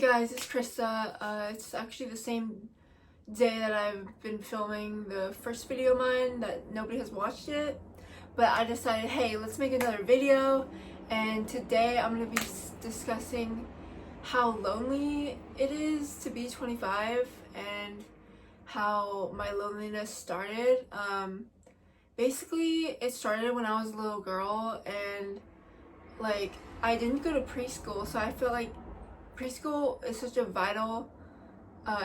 guys, it's Krista. It's actually the same day that I've been filming the first video of mine that nobody has watched yet. But I decided, hey, let's make another video. And today I'm going to be discussing how lonely it is to be 25 and how my loneliness started. Basically, it started when I was a little girl and like I didn't go to preschool, so I feel like preschool is such a vital,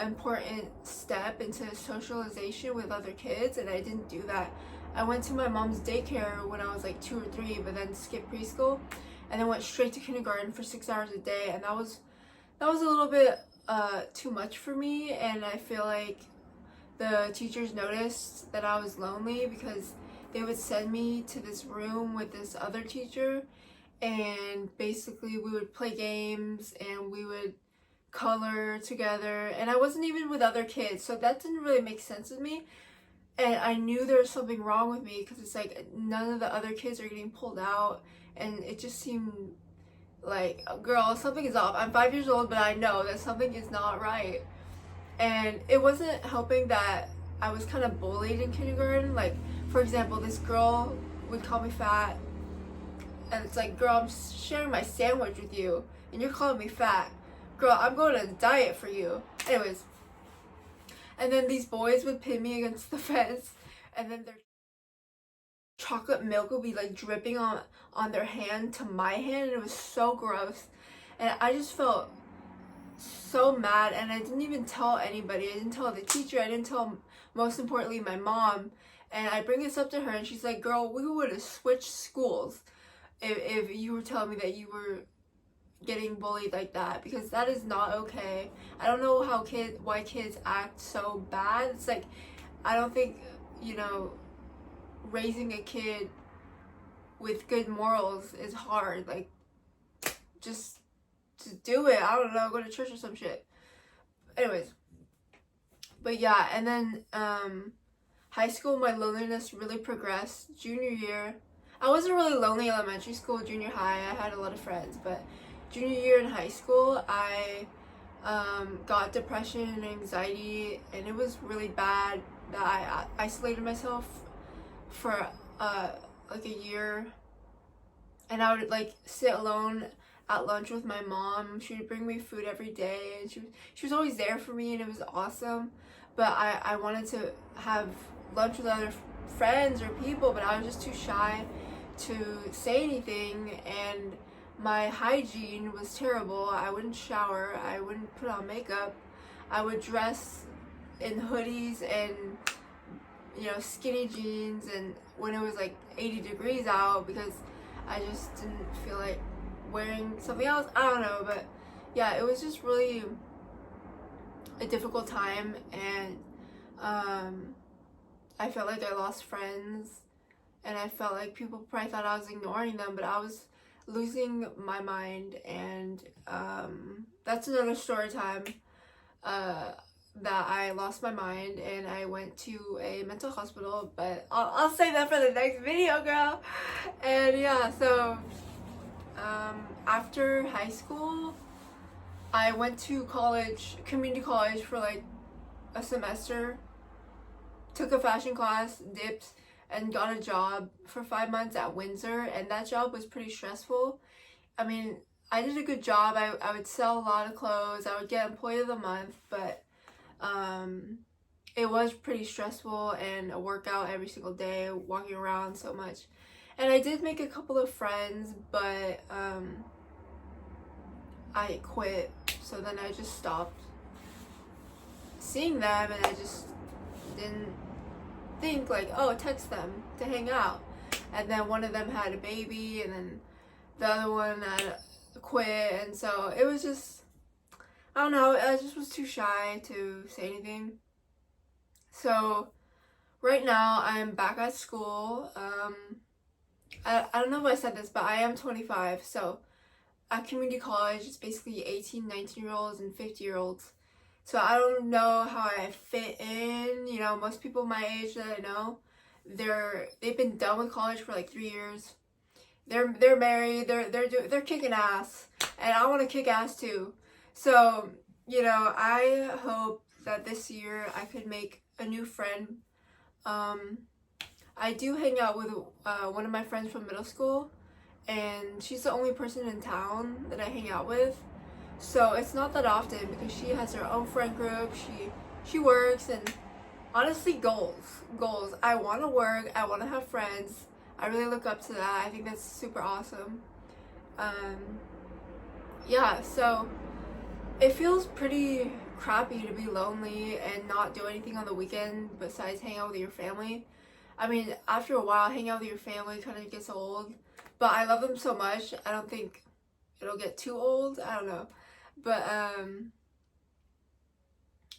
important step into socialization with other kids, and I didn't do that. I went to my mom's daycare when I was like 2 or 3, but then skipped preschool, and then went straight to kindergarten for 6 hours a day, and that was a little bit too much for me, and I feel like the teachers noticed that I was lonely because they would send me to this room with this other teacher, and basically we would play games and we would color together, and I wasn't even with other kids, so that didn't really make sense to me. And I knew there was something wrong with me because it's like none of the other kids are getting pulled out, and it just seemed like, girl, something is off. I'm 5 years old, but I know that something is not right. And it wasn't helping that I was kind of bullied in kindergarten. Like, for example, this girl would call me fat, and it's like, girl, I'm sharing my sandwich with you and you're calling me fat. Girl, I'm going on a diet for you. Anyways, and then these boys would pin me against the fence, and then their chocolate milk would be like dripping on their hand to my hand, and it was so gross. And I just felt so mad, and I didn't even tell anybody. I didn't tell the teacher, I didn't tell, most importantly, my mom. And I bring this up to her, and she's like, girl, we would have switched schools if you were telling me that you were getting bullied like that, because that is not okay. I don't know why kids act so bad. It's like, I don't think, raising a kid with good morals is hard. Like, just to do it. I don't know, go to church or some shit. Anyways, but yeah, and then high school, my loneliness really progressed. Junior year, I wasn't really lonely. Elementary school, junior high, I had a lot of friends, but junior year in high school, I got depression and anxiety, and it was really bad that I isolated myself for like a year, and I would like sit alone at lunch with my mom. She would bring me food every day, and she was always there for me, and it was awesome. But I wanted to have lunch with other friends or people, but I was just too shy to say anything, and my hygiene was terrible. I wouldn't shower, I wouldn't put on makeup, I would dress in hoodies and skinny jeans, and when it was like 80 degrees out, because I just didn't feel like wearing something else. I don't know, but yeah, it was just really a difficult time, and I felt like I lost friends, and I felt like people probably thought I was ignoring them, but I was losing my mind. And that's another story time, that I lost my mind and I went to a mental hospital, but I'll save that for the next video, girl. And yeah, so after high school, I went to college, community college, for like a semester, took a fashion class, dipped, and got a job for 5 months at Windsor, and that job was pretty stressful. I mean, I did a good job. I would sell a lot of clothes, I would get employee of the month, but it was pretty stressful, and a workout every single day, walking around so much. And I did make a couple of friends, but I quit, so then I just stopped seeing them, and I just didn't think like, oh, text them to hang out. And then one of them had a baby, and then the other one had quit, and so it was just, I don't know, I just was too shy to say anything. So right now I'm back at school. I don't know if I said this, but I am 25, so at community college it's basically 18, 19-year-olds and 50-year-olds. So I don't know how I fit in. Most people my age that I know, they've been done with college for like 3 years. They're married, they're kicking ass, and I want to kick ass too. So, you know, I hope that this year I could make a new friend. I do hang out with one of my friends from middle school, and she's the only person in town that I hang out with. So it's not that often because she has her own friend group. She works, and honestly, goals. I want to work. I want to have friends. I really look up to that. I think that's super awesome. Um, yeah, so it feels pretty crappy to be lonely and not do anything on the weekend besides hang out with your family. I mean, after a while, hanging out with your family kind of gets old, but I love them so much. I don't think it'll get too old. I don't know, but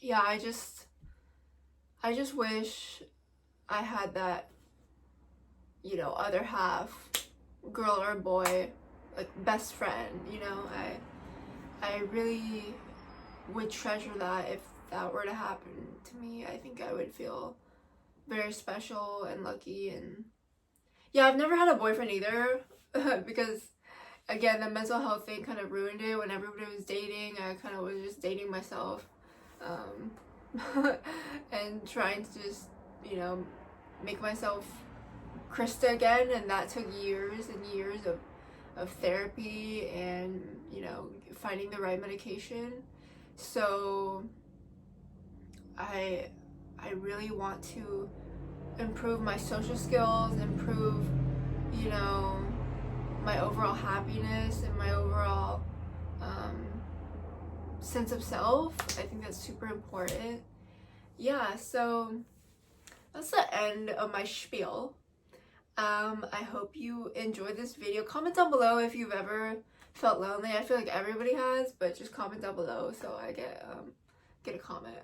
yeah, I just wish I had that, you know, other half, girl or boy, like best friend. You know, I really would treasure that if that were to happen to me. I think I would feel very special and lucky. And yeah, I've never had a boyfriend either because again, the mental health thing kind of ruined it. When everybody was dating, I kind of was just dating myself, and trying to just, you know, make myself Krista again. And that took years and years of therapy and, you know, finding the right medication. So I really want to improve my social skills, improve, you know, my overall happiness and my overall sense of self. I think that's super important. Yeah, so that's the end of my spiel. I hope you enjoyed this video. Comment down below if you've ever felt lonely. I feel like everybody has, but just comment down below so I get a comment.